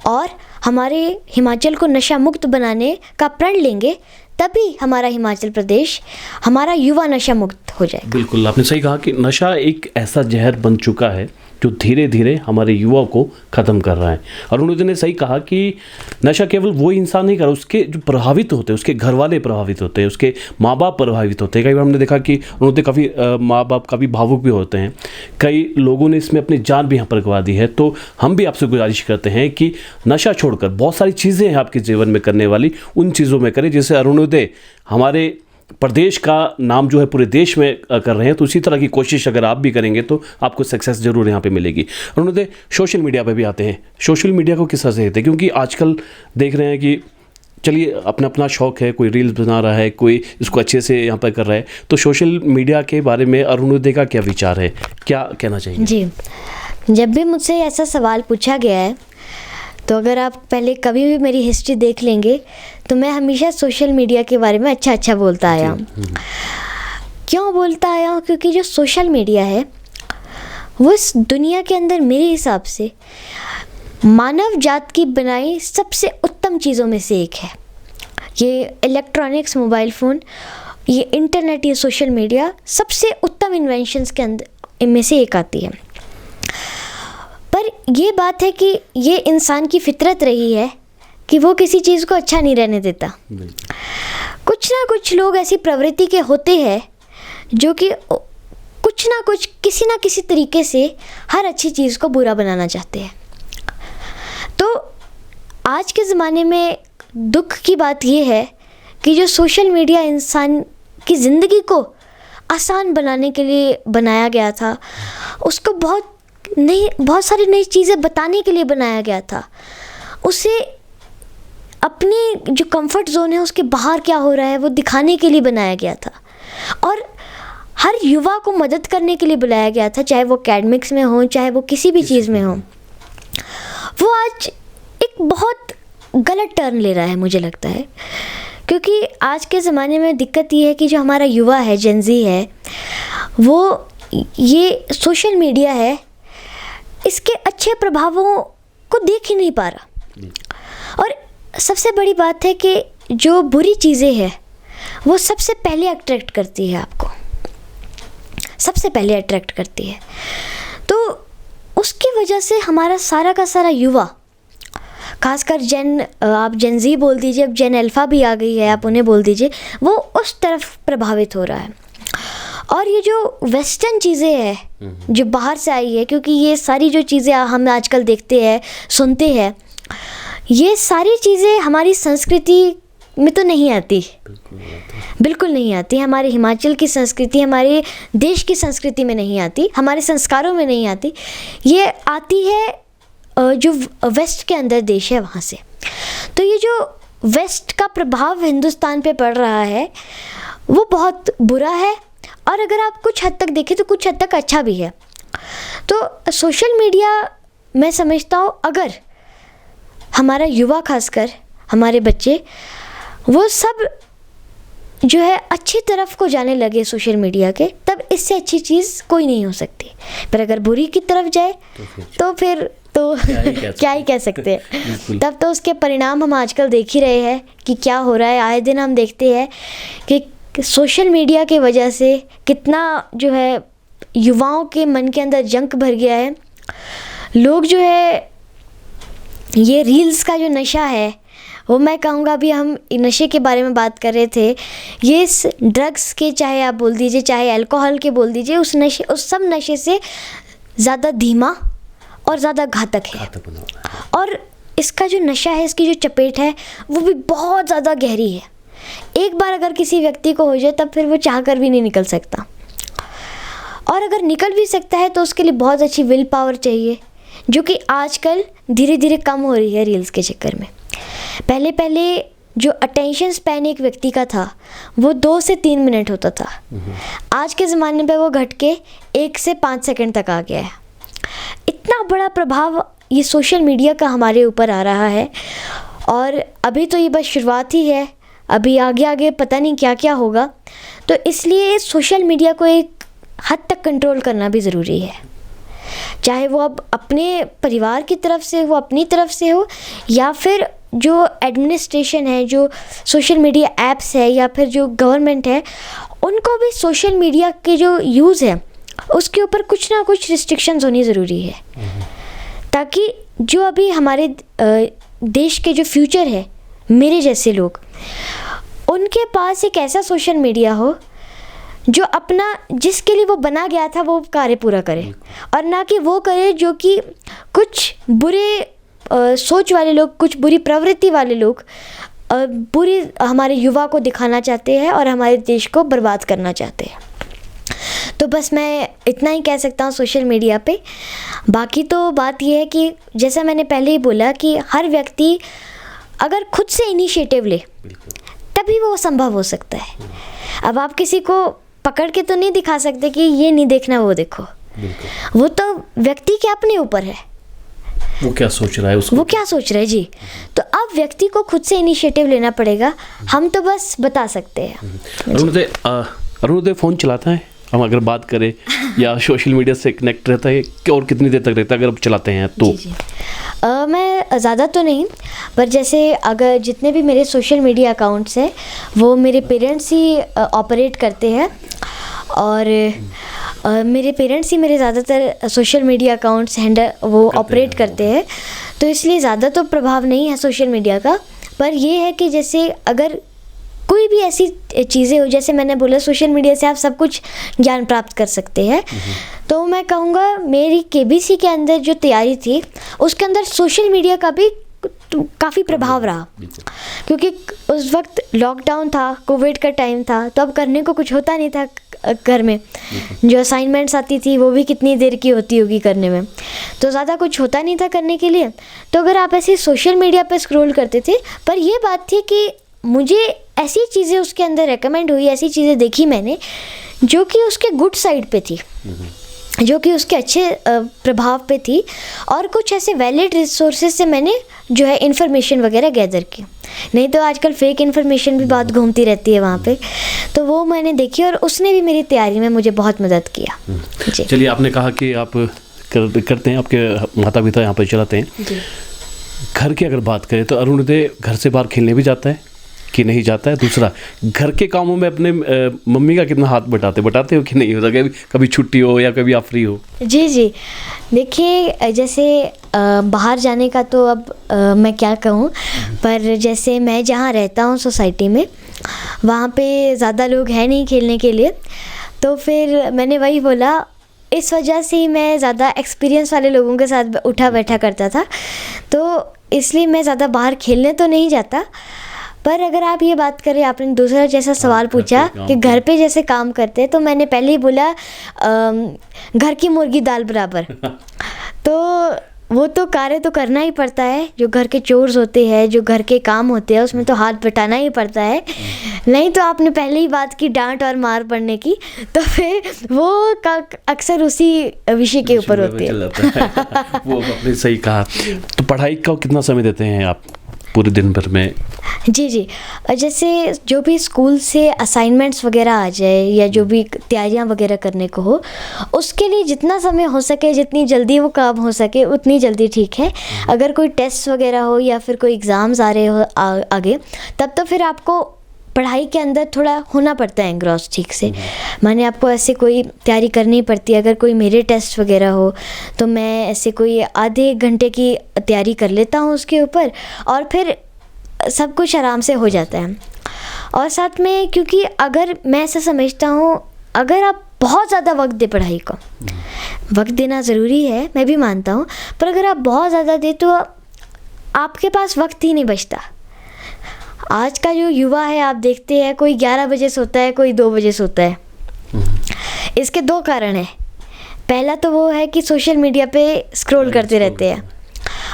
और हमारे हिमाचल को नशा मुक्त बनाने का प्रण लेंगे, तभी हमारा हिमाचल प्रदेश, हमारा युवा नशा मुक्त हो जाएगा। बिल्कुल, आपने सही कहा कि नशा एक ऐसा जहर बन चुका है जो धीरे धीरे हमारे युवा को ख़त्म कर रहा है। अरुणोदय ने सही कहा कि नशा केवल वो इंसान नहीं कर रहा, उसके जो प्रभावित होते हैं, उसके घर वाले प्रभावित होते हैं, उसके माँ बाप प्रभावित होते हैं। कई बार हमने देखा कि अरुणोदय काफ़ी माँ बाप काफ़ी भावुक भी होते हैं। कई लोगों ने इसमें अपनी जान भी यहाँ पर गंवा दी है। तो हम भी आपसे गुजारिश करते हैं कि नशा छोड़कर बहुत सारी चीज़ें हैं आपके जीवन में करने वाली, उन चीज़ों में करें। जैसे अरुणोदय हमारे प्रदेश का नाम जो है पूरे देश में कर रहे हैं, तो उसी तरह की कोशिश अगर आप भी करेंगे तो आपको सक्सेस जरूर यहाँ पे मिलेगी। अरुणोदय, सोशल मीडिया पे भी आते हैं, सोशल मीडिया को किस तरह से देखते हैं? क्योंकि आजकल देख रहे हैं कि चलिए अपना अपना शौक है, कोई रील्स बना रहा है, कोई इसको अच्छे से यहाँ पर कर रहा है, तो सोशल मीडिया के बारे में अरुणोदय का क्या विचार है, क्या कहना चाहिए? जी, जब भी मुझसे ऐसा सवाल पूछा गया है, तो अगर आप पहले कभी भी मेरी हिस्ट्री देख लेंगे तो मैं हमेशा सोशल मीडिया के बारे में अच्छा बोलता आया हूँ। क्यों बोलता आया हूँ? क्योंकि जो सोशल मीडिया है वो इस दुनिया के अंदर मेरे हिसाब से मानव जात की बनाई सबसे उत्तम चीज़ों में से एक है। ये इलेक्ट्रॉनिक्स, मोबाइल फ़ोन, ये इंटरनेट, ये सोशल मीडिया सबसे उत्तम इन्वेंशंस के अंदर में से एक आती है। पर ये बात है कि ये इंसान की फितरत रही है कि वो किसी चीज़ को अच्छा नहीं रहने देता। कुछ ना कुछ लोग ऐसी प्रवृत्ति के होते हैं जो कि कुछ ना कुछ किसी ना किसी तरीके से हर अच्छी चीज़ को बुरा बनाना चाहते हैं। तो आज के ज़माने में दुख की बात ये है कि जो सोशल मीडिया इंसान की ज़िंदगी को आसान बनाने के लिए बनाया गया था, उसको बहुत सारी नई चीज़ें बताने के लिए बनाया गया था, उसे अपनी जो कंफर्ट जोन है उसके बाहर क्या हो रहा है वो दिखाने के लिए बनाया गया था, और हर युवा को मदद करने के लिए बुलाया गया था, चाहे वो एकेडमिक्स में हो, चाहे वो किसी भी चीज़ में हो। वो आज एक बहुत गलत टर्न ले रहा है, मुझे लगता है, क्योंकि आज के ज़माने में दिक्कत ये है कि जो हमारा युवा है, जेनज़ी है, वो ये सोशल मीडिया है, इसके अच्छे प्रभावों को देख ही नहीं पा रहा। और सबसे बड़ी बात है कि जो बुरी चीज़ें हैं वो सबसे पहले अट्रैक्ट करती है, आपको सबसे पहले अट्रैक्ट करती है। तो उसकी वजह से हमारा सारा का सारा युवा, खासकर आप जेन ज़ी बोल दीजिए, अब जेन अल्फ़ा भी आ गई है, आप उन्हें बोल दीजिए, वो उस तरफ प्रभावित हो रहा है। और ये जो वेस्टर्न चीज़ें हैं जो बाहर से आई है, क्योंकि ये सारी जो चीज़ें हम आजकल देखते हैं, सुनते हैं, ये सारी चीज़ें हमारी संस्कृति में तो नहीं आती, बिल्कुल नहीं आती। हमारे हिमाचल की संस्कृति, हमारे देश की संस्कृति में नहीं आती, हमारे संस्कारों में नहीं आती। ये आती है जो वेस्ट के अंदर देश है वहाँ से। तो ये जो वेस्ट का प्रभाव हिंदुस्तान पे पड़ रहा है वो बहुत बुरा है, और अगर आप कुछ हद तक देखें तो कुछ हद तक अच्छा भी है। तो सोशल मीडिया, मैं समझता हूँ, अगर हमारा युवा, खासकर हमारे बच्चे, वो सब जो है अच्छी तरफ को जाने लगे सोशल मीडिया के, तब इससे अच्छी चीज़ कोई नहीं हो सकती। पर अगर बुरी की तरफ जाए तो फिर क्या ही कह सकते हैं। तब तो उसके परिणाम हम आजकल देख ही रहे हैं कि क्या हो रहा है। आए दिन हम देखते हैं कि सोशल मीडिया की वजह से कितना जो है युवाओं के मन के अंदर जंक भर गया है। लोग जो है, ये रील्स का जो नशा है वो, मैं कहूँगा, अभी हम नशे के बारे में बात कर रहे थे, ये इस ड्रग्स के, चाहे आप बोल दीजिए, चाहे अल्कोहल के बोल दीजिए, उस सब नशे से ज़्यादा धीमा और ज़्यादा घातक है। और इसका जो नशा है, इसकी जो चपेट है, वो भी बहुत ज़्यादा गहरी है। एक बार अगर किसी व्यक्ति को हो जाए तब फिर वो चाह कर भी नहीं निकल सकता, और अगर निकल भी सकता है तो उसके लिए बहुत अच्छी विल पावर चाहिए, जो कि आजकल धीरे धीरे कम हो रही है रील्स के चक्कर में। पहले जो अटेंशन स्पैन एक व्यक्ति का था वो 2 से 3 मिनट होता था, आज के ज़माने पे वो घट के 1 से 5 सेकंड तक आ गया है। इतना बड़ा प्रभाव ये सोशल मीडिया का हमारे ऊपर आ रहा है, और अभी तो ये बस शुरुआत ही है, अभी आगे आगे पता नहीं क्या क्या होगा। तो इसलिए सोशल मीडिया को एक हद तक कंट्रोल करना भी ज़रूरी है, चाहे वो अब अपने परिवार की तरफ से, वो अपनी तरफ से हो, या फिर जो एडमिनिस्ट्रेशन है, जो सोशल मीडिया ऐप्स है, या फिर जो गवर्नमेंट है, उनको भी सोशल मीडिया के जो यूज़ है उसके ऊपर कुछ ना कुछ रिस्ट्रिक्शंस होनी ज़रूरी है, ताकि जो अभी हमारे देश के जो फ्यूचर है, मेरे जैसे लोग, उनके पास एक ऐसा सोशल मीडिया हो जो अपना, जिसके लिए वो बना गया था, वो कार्य पूरा करे, और ना कि वो करे जो कि कुछ बुरे सोच वाले लोग, कुछ बुरी प्रवृत्ति वाले लोग बुरी हमारे युवा को दिखाना चाहते हैं और हमारे देश को बर्बाद करना चाहते हैं। तो बस मैं इतना ही कह सकता हूँ सोशल मीडिया पे। बाकी तो बात ये है कि जैसा मैंने पहले ही बोला कि हर व्यक्ति अगर खुद से इनिशिएटिव ले तभी वो संभव हो सकता है। अब आप किसी को पकड़ के तो नहीं दिखा सकते कि ये नहीं देखना, वो देखो, वो तो व्यक्ति के अपने ऊपर है, वो क्या सोच रहा है, उसको वो क्या सोच रहा है जी। तो अब व्यक्ति को खुद से इनिशिएटिव लेना पड़ेगा, हम तो बस बता सकते हैं। अरुणोदय फ़ोन चलाता है, हम अगर बात करें, या सोशल मीडिया से कनेक्ट रहता है और कितनी देर तक रहता है अगर आप चलाते हैं तो? जी। मैं ज़्यादा तो नहीं, पर जैसे अगर जितने भी मेरे सोशल मीडिया अकाउंट्स हैं वो मेरे पेरेंट्स ही ऑपरेट करते हैं, और मेरे पेरेंट्स ही मेरे ज़्यादातर सोशल मीडिया अकाउंट्स हैंडल वो ऑपरेट करते हैं, तो इसलिए ज़्यादा तो प्रभाव नहीं है सोशल मीडिया का। पर ये है कि जैसे अगर कोई भी ऐसी चीज़ें हो, जैसे मैंने बोला सोशल मीडिया से आप सब कुछ ज्ञान प्राप्त कर सकते हैं, तो मैं कहूँगा मेरी केबीसी के अंदर जो तैयारी थी उसके अंदर सोशल मीडिया का भी काफ़ी प्रभाव रहा, क्योंकि उस वक्त लॉकडाउन था, कोविड का टाइम था, तो अब करने को कुछ होता नहीं था घर में। जो असाइनमेंट्स आती थी वो भी कितनी देर की होती होगी करने में, तो ज़्यादा कुछ होता नहीं था करने के लिए। तो अगर आप ऐसे सोशल मीडिया पे स्क्रॉल करते थे, पर ये बात थी कि मुझे ऐसी चीज़ें उसके अंदर रेकमेंड हुई, ऐसी चीज़ें देखी मैंने जो कि उसके गुड साइड पे थी, जो कि उसके अच्छे प्रभाव पे थी, और कुछ ऐसे वैलिड रिसोर्सेज से मैंने जो है इन्फॉर्मेशन वगैरह गैदर की। नहीं तो आजकल फेक इन्फॉर्मेशन भी बहुत घूमती रहती है वहाँ पे, तो वो मैंने देखी और उसने भी मेरी तैयारी में मुझे बहुत मदद किया। चलिए, आपने कहा कि आप करते हैं, आपके माता पिता यहाँ पर चलाते हैं जी। घर की अगर बात करें तो अरुणोदय घर से बाहर खेलने भी जाता है कि नहीं जाता है? दूसरा, घर के कामों में अपने मम्मी का कितना हाथ बटाते हो कि नहीं होता? कभी छुट्टी हो या कभी आप फ्री हो? जी, देखिए जैसे बाहर जाने का तो अब मैं क्या कहूँ, पर जैसे मैं जहाँ रहता हूँ सोसाइटी में, वहाँ पे ज़्यादा लोग हैं नहीं खेलने के लिए, तो फिर मैंने वही बोला, इस वजह से ही मैं ज़्यादा एक्सपीरियंस वाले लोगों के साथ उठा बैठा करता था, तो इसलिए मैं ज़्यादा बाहर खेलने तो नहीं जाता। पर अगर आप ये बात करें, आपने दूसरा जैसा सवाल पूछा कि घर पे जैसे काम करते हैं, तो मैंने पहले ही बोला घर की मुर्गी दाल बराबर। तो वो तो कार्य तो करना ही पड़ता है, जो घर के चोर्स होते हैं, जो घर के काम होते हैं, उसमें तो हाथ बटाना ही पड़ता है। नहीं तो आपने पहले ही बात की डांट और मार पड़ने की, तो फिर वो अक्सर उसी विषय के ऊपर होते हैं। वो आपने सही कहा। तो पढ़ाई का कितना समय देते हैं आप पूरे दिन भर में? जी, जैसे जो भी स्कूल से असाइनमेंट्स वगैरह आ जाए या जो भी तैयारियां वगैरह करने को हो, उसके लिए जितना समय हो सके, जितनी जल्दी वो काम हो सके उतनी जल्दी ठीक है। अगर कोई टेस्ट वगैरह हो या फिर कोई एग्ज़ाम्स आ रहे हो आगे, तब तो फिर आपको पढ़ाई के अंदर थोड़ा होना पड़ता है एंग्रॉस ठीक से। माने आपको ऐसे कोई तैयारी करनी पड़ती है। अगर कोई मेरे टेस्ट वगैरह हो तो मैं ऐसे कोई आधे घंटे की तैयारी कर लेता हूँ उसके ऊपर, और फिर सब कुछ आराम से हो जाता है। और साथ में, क्योंकि अगर मैं ऐसा समझता हूँ, अगर आप बहुत ज़्यादा वक्त दे पढ़ाई को, वक्त देना ज़रूरी है, मैं भी मानता हूँ, पर अगर आप बहुत ज़्यादा दे तो आपके पास वक्त ही नहीं बचता। आज का जो युवा है, आप देखते हैं कोई 11 बजे सोता है, कोई 2 बजे सोता है। इसके 2 कारण हैं। पहला तो वो है कि सोशल मीडिया पे स्क्रॉल करते रहते हैं,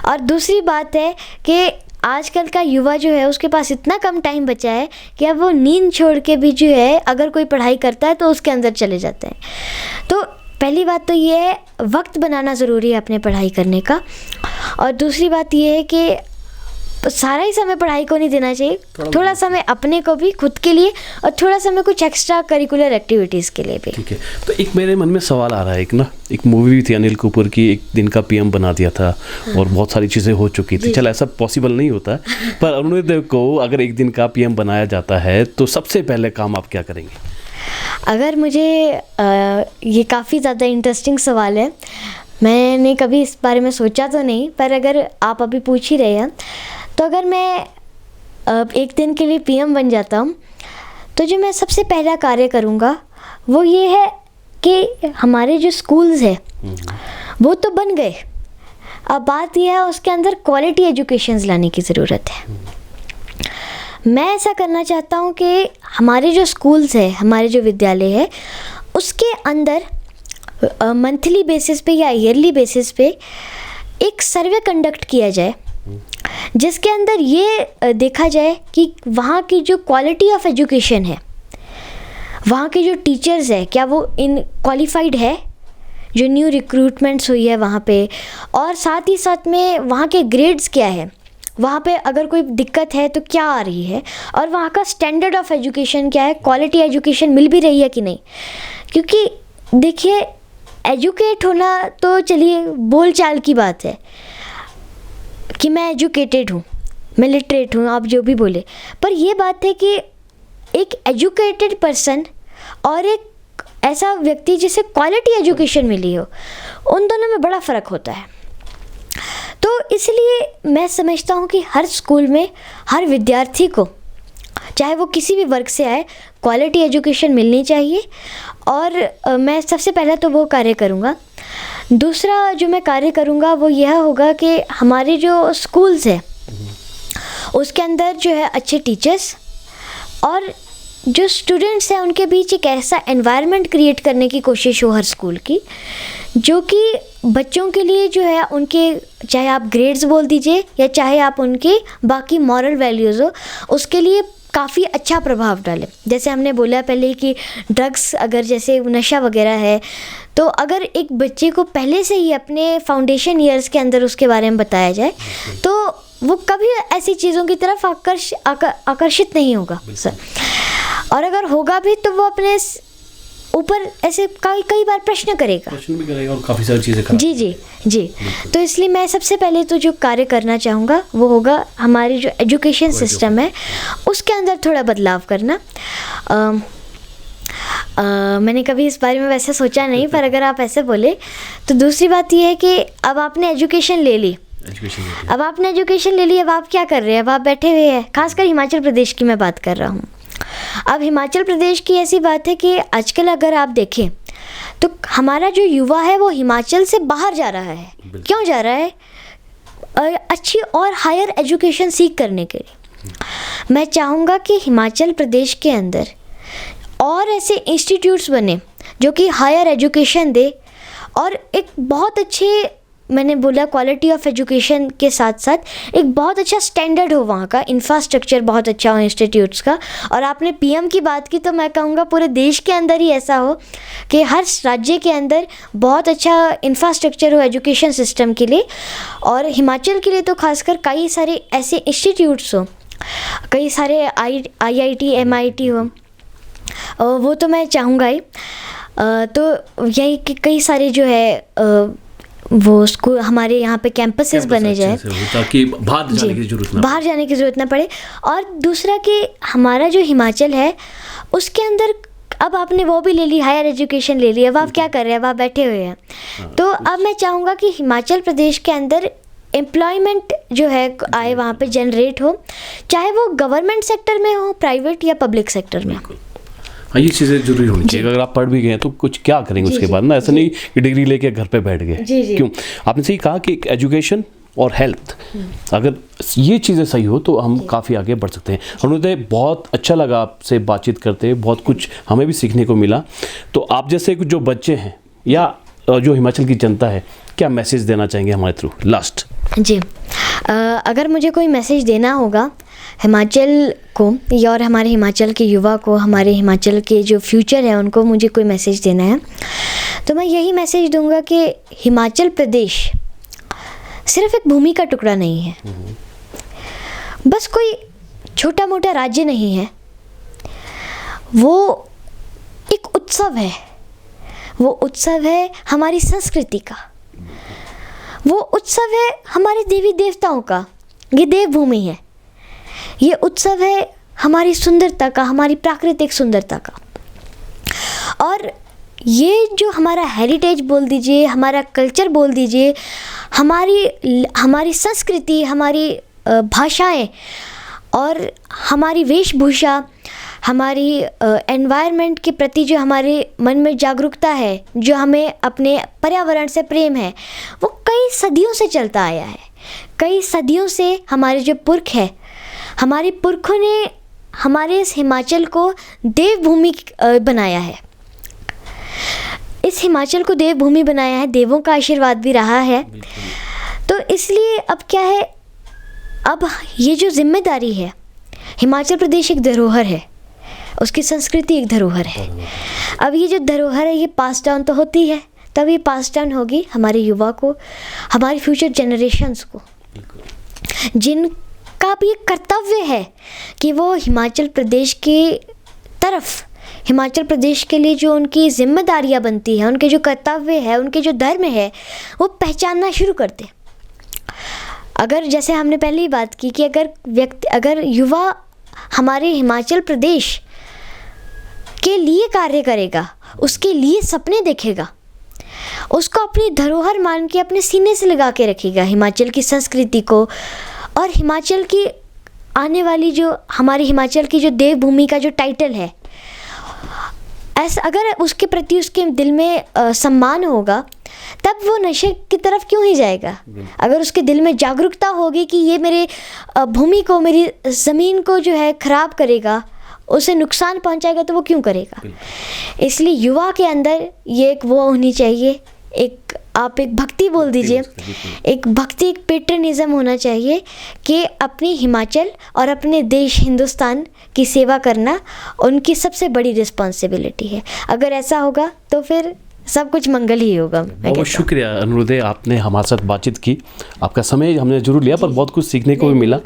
और दूसरी बात है कि आजकल का युवा जो है उसके पास इतना कम टाइम बचा है कि अब वो नींद छोड़ के भी जो है अगर कोई पढ़ाई करता है तो उसके अंदर चले जाते हैं। तो पहली बात तो ये है, वक्त बनाना ज़रूरी है अपने पढ़ाई करने का, और दूसरी बात ये है कि सारा ही समय पढ़ाई को नहीं देना चाहिए, थोड़ा समय अपने को भी, खुद के लिए, और थोड़ा समय कुछ एक्स्ट्रा करिकुलर एक्टिविटीज़ के लिए भी। ठीक है। तो एक मेरे मन में सवाल आ रहा है, एक मूवी भी थी अनिल कपूर की, एक दिन का पीएम बना दिया था, और बहुत सारी चीज़ें हो चुकी थी। चल, ऐसा पॉसिबल नहीं होता, पर अरुणोदय को अगर एक दिन का पीएम बनाया जाता है तो सबसे पहले काम आप क्या करेंगे? अगर मुझे ये काफ़ी ज़्यादा इंटरेस्टिंग सवाल है, मैंने कभी इस बारे में सोचा तो नहीं, पर अगर आप अभी पूछ ही रहे हैं तो अगर मैं एक दिन के लिए पीएम बन जाता हूँ तो जो मैं सबसे पहला कार्य करूँगा वो ये है कि हमारे जो स्कूल्स हैं वो तो बन गए, अब बात यह है उसके अंदर क्वालिटी एजुकेशंस लाने की ज़रूरत है। मैं ऐसा करना चाहता हूँ कि हमारे जो स्कूल्स है, हमारे जो विद्यालय है, उसके अंदर मंथली बेसिस पे या ईयरली बेसिस पे एक सर्वे कंडक्ट किया जाए जिसके अंदर ये देखा जाए कि वहाँ की जो क्वालिटी ऑफ एजुकेशन है, वहाँ के जो टीचर्स है क्या वो इन क्वालिफाइड है, जो न्यू रिक्रूटमेंट्स हुई है वहाँ पे, और साथ ही साथ में वहाँ के ग्रेड्स क्या है, वहाँ पे अगर कोई दिक्कत है तो क्या आ रही है, और वहाँ का स्टैंडर्ड ऑफ एजुकेशन क्या है, क्वालिटी एजुकेशन मिल भी रही है कि नहीं। क्योंकि देखिए एजुकेट होना तो चलिए बोल चाल की बात है कि मैं एजुकेटेड हूँ, मैं लिटरेट हूँ, आप जो भी बोले, पर ये बात है कि एक एजुकेटेड पर्सन और एक ऐसा व्यक्ति जिसे क्वालिटी एजुकेशन मिली हो, उन दोनों में बड़ा फ़र्क होता है। तो इसलिए मैं समझता हूँ कि हर स्कूल में हर विद्यार्थी को, चाहे वो किसी भी वर्ग से आए, क्वालिटी एजुकेशन मिलनी चाहिए। और मैं सबसे पहले तो वो कार्य करूँगा। दूसरा जो मैं कार्य करूँगा वो यह होगा कि हमारे जो स्कूल्स हैं उसके अंदर जो है अच्छे टीचर्स और जो स्टूडेंट्स हैं उनके बीच एक ऐसा एनवायरनमेंट क्रिएट करने की कोशिश हो हर स्कूल की, जो कि बच्चों के लिए जो है उनके, चाहे आप ग्रेड्स बोल दीजिए या चाहे आप उनके बाकी मॉरल वैल्यूज़ हो, उसके लिए काफ़ी अच्छा प्रभाव डाले। जैसे हमने बोला पहले कि ड्रग्स, अगर जैसे नशा वगैरह है, तो अगर एक बच्चे को पहले से ही अपने फाउंडेशन ईयर्स के अंदर उसके बारे में बताया जाए तो वो कभी ऐसी चीज़ों की तरफ आकर्षित नहीं होगा सर। और अगर होगा भी तो वो अपने ऊपर ऐसे कई बार प्रश्न भी करेगा और काफ़ी सारी चीज़ें जी। तो इसलिए मैं सबसे पहले तो जो कार्य करना चाहूँगा वो होगा हमारी जो एजुकेशन सिस्टम है उसके अंदर थोड़ा बदलाव करना। मैंने कभी इस बारे में वैसे सोचा नहीं, पर अगर आप ऐसे बोले तो दूसरी बात ये है कि अब आपने एजुकेशन ले ली, अब आप क्या कर रहे हैं? अब आप बैठे हुए हैं, खासकर हिमाचल प्रदेश की मैं बात कर रहा हूँ। अब हिमाचल प्रदेश की ऐसी बात है कि आजकल अगर आप देखें तो हमारा जो युवा है वो हिमाचल से बाहर जा रहा है। क्यों जा रहा है? अच्छी और हायर एजुकेशन सीख करने के लिए। मैं चाहूँगा कि हिमाचल प्रदेश के अंदर और ऐसे इंस्टीट्यूट्स बने जो कि हायर एजुकेशन दे और एक बहुत अच्छे, मैंने बोला क्वालिटी ऑफ एजुकेशन के साथ साथ एक बहुत अच्छा स्टैंडर्ड हो, वहाँ का इंफ्रास्ट्रक्चर बहुत अच्छा हो इंस्टीट्यूट्स का। और आपने पीएम की बात की तो मैं कहूँगा पूरे देश के अंदर ही ऐसा हो कि हर राज्य के अंदर बहुत अच्छा इंफ्रास्ट्रक्चर हो एजुकेशन सिस्टम के लिए, और हिमाचल के लिए तो खासकर कई सारे ऐसे इंस्टीट्यूट्स हो, कई सारे IIT MIT हो, वो तो मैं चाहूँगा ही। तो यही कि कई सारे जो है वो स्कूल हमारे यहाँ पे कैंपसेस बने जाए ताकि बाहर जाने की ज़रूरत ना पड़े। और दूसरा कि हमारा जो हिमाचल है उसके अंदर अब आपने वो भी ले ली, हायर एजुकेशन ले ली, अब आप क्या कर रहे हैं? अब आप बैठे हुए हैं। तो अब मैं चाहूँगा कि हिमाचल प्रदेश के अंदर एम्प्लॉयमेंट जो है आए, वहाँ पे जनरेट हो, चाहे वो गवर्नमेंट सेक्टर में हो, प्राइवेट या पब्लिक सेक्टर में। हाँ, ये चीज़ें जरूरी होनी चाहिए। अगर आप पढ़ भी गए तो कुछ क्या करेंगे उसके बाद ना, ऐसा नहीं कि डिग्री लेके घर पे बैठ गए। क्यों? आपने सही कहा कि एजुकेशन और हेल्थ, अगर ये चीज़ें सही हो तो हम काफ़ी आगे बढ़ सकते हैं। अनुदय, बहुत अच्छा लगा आपसे बातचीत करते, बहुत कुछ हमें भी सीखने को मिला। तो आप जैसे जो बच्चे हैं या जो हिमाचल की जनता है, क्या मैसेज देना चाहेंगे हमारे थ्रू लास्ट? जी, अगर मुझे कोई मैसेज देना होगा हिमाचल को या और हमारे हिमाचल के युवा को, हमारे हिमाचल के जो फ्यूचर है उनको मुझे कोई मैसेज देना है तो मैं यही मैसेज दूंगा कि हिमाचल प्रदेश सिर्फ एक भूमि का टुकड़ा नहीं है, बस कोई छोटा मोटा राज्य नहीं है, वो एक उत्सव है। वो उत्सव है हमारी संस्कृति का, वो उत्सव है हमारे देवी देवताओं का, ये देवभूमि है। ये उत्सव है हमारी सुंदरता का, हमारी प्राकृतिक सुंदरता का। ये जो हमारा हेरिटेज बोल दीजिए, हमारा कल्चर बोल दीजिए, हमारी संस्कृति, हमारी भाषाएं और हमारी वेशभूषा, हमारी एनवायरनमेंट के प्रति जो हमारे मन में जागरूकता है, जो हमें अपने पर्यावरण से प्रेम है, वो कई सदियों से चलता आया है। कई सदियों से हमारे जो पुरख है, हमारे पुरखों ने हमारे इस हिमाचल को देवभूमि बनाया है। इस हिमाचल को देवभूमि बनाया है, देवों का आशीर्वाद भी रहा है। तो इसलिए अब क्या है, अब ये जो जिम्मेदारी है, हिमाचल प्रदेश एक धरोहर है, उसकी संस्कृति एक धरोहर है। अब ये जो धरोहर है, ये पास डाउन तो होती है, तब ये पास डाउन होगी हमारे युवा को, हमारी फ्यूचर जनरेशन्स को, जिनका भी कर्तव्य है कि वो हिमाचल प्रदेश की तरफ, हिमाचल प्रदेश के लिए जो उनकी जिम्मेदारियां बनती हैं, उनके जो कर्तव्य है, उनके जो धर्म है, वो पहचानना शुरू करते। अगर जैसे हमने पहले ही बात की कि अगर युवा हमारे हिमाचल प्रदेश के लिए कार्य करेगा, उसके लिए सपने देखेगा, उसको अपनी धरोहर मान के अपने सीने से लगा के रखेगा हिमाचल की संस्कृति को, और हिमाचल की आने वाली जो हमारी हिमाचल की जो देवभूमि का जो टाइटल है, ऐसा अगर उसके प्रति उसके दिल में सम्मान होगा, तब वो नशे की तरफ क्यों ही जाएगा। अगर उसके दिल में जागरूकता होगी कि ये मेरे भूमि को, मेरी ज़मीन को जो है ख़राब करेगा, उसे नुकसान पहुंचाएगा, तो वो क्यों करेगा। इसलिए युवा के अंदर ये एक वो होनी चाहिए, आप एक भक्ति बोल दीजिए, एक भक्ति, एक पेट्रनिज्म होना चाहिए कि अपनी हिमाचल और अपने देश हिंदुस्तान की सेवा करना उनकी सबसे बड़ी रिस्पॉन्सिबिलिटी है। अगर ऐसा होगा तो फिर सब कुछ मंगल ही होगा। बहुत शुक्रिया अनुरुदे, आपने हमारे साथ बातचीत की, आपका समय हमने जरूर लिया, पर बहुत कुछ सीखने को भी मिला।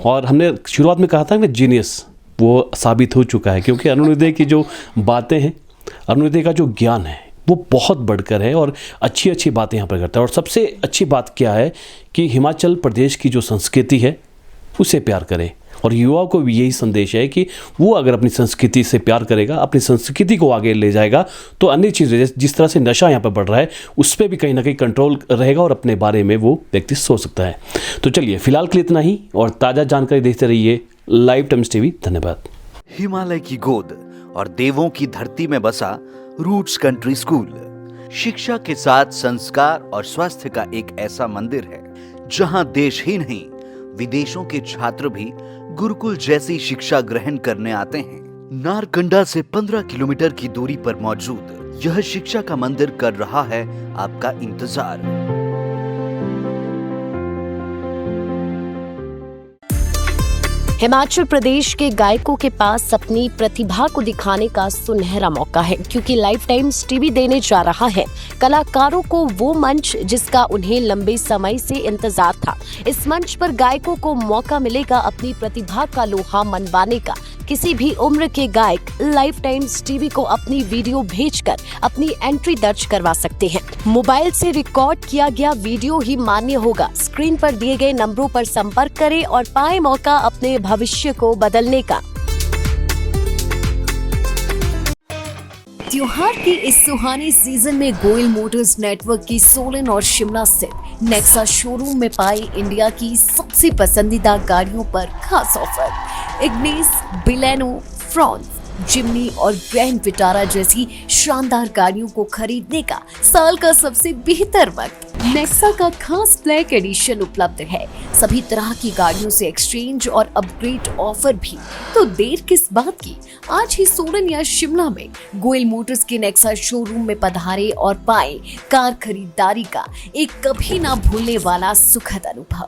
और हमने शुरुआत में कहा था कि जीनियस वो साबित हो चुका है, क्योंकि अनुरुदे की जो बातें हैं, अनुरुदे का जो ज्ञान है, वो बहुत बढ़कर है और अच्छी अच्छी बातें यहाँ पर करता है। और सबसे अच्छी बात क्या है कि हिमाचल प्रदेश की जो संस्कृति है उसे प्यार करें, और युवाओं को भी यही संदेश है कि वो अगर अपनी संस्कृति से प्यार करेगा, अपनी संस्कृति को आगे ले जाएगा, तो अन्य चीज़ें जिस तरह से नशा यहाँ पर बढ़ रहा है उस पर भी कहीं ना कहीं कंट्रोल रहेगा और अपने बारे में वो व्यक्ति सोच सकता है। तो चलिए फिलहाल के लिए इतना ही, और ताज़ा जानकारी देखते रहिए लाइव टाइम्स टीवी। धन्यवाद। हिमालय की गोद और देवों की धरती में बसा रूट्स कंट्री स्कूल शिक्षा के साथ संस्कार और स्वास्थ्य का एक ऐसा मंदिर है जहां देश ही नहीं विदेशों के छात्र भी गुरुकुल जैसी शिक्षा ग्रहण करने आते हैं। नारकंडा से 15 किलोमीटर की दूरी पर मौजूद यह शिक्षा का मंदिर कर रहा है आपका इंतजार। हिमाचल प्रदेश के गायकों के पास अपनी प्रतिभा को दिखाने का सुनहरा मौका है, क्योंकि लाइव टाइम्स टीवी देने जा रहा है कलाकारों को वो मंच जिसका उन्हें लंबे समय से इंतजार था। इस मंच पर गायकों को मौका मिलेगा अपनी प्रतिभा का लोहा मनवाने का। किसी भी उम्र के गायक लाइव टाइम्स टीवी को अपनी वीडियो भेजकर अपनी एंट्री दर्ज करवा सकते हैं। मोबाइल से रिकॉर्ड किया गया वीडियो ही मान्य होगा। स्क्रीन पर दिए गए नंबरों पर संपर्क करें और पाएं मौका अपने भविष्य को बदलने का। त्योहार की इस सुहानी सीजन में गोयल मोटर्स नेटवर्क की सोलन और शिमला स्थित नेक्सा शोरूम में पाई इंडिया की सबसे पसंदीदा गाड़ियों पर खास ऑफर। इग्निस, बिलेनो, फ्रॉन्स, जिम्नी और ग्रैंड विटारा जैसी शानदार गाड़ियों को खरीदने का साल का सबसे बेहतर वक्त। नेक्सा का खास ब्लैक एडिशन उपलब्ध है। सभी तरह की गाड़ियों से एक्सचेंज और अपग्रेड ऑफर भी। तो देर किस बात की, आज ही सोलन या शिमला में गोयल मोटर्स के नेक्सा शोरूम में पधारे और पाएं कार खरीदारी का एक कभी ना भूलने वाला सुखद अनुभव।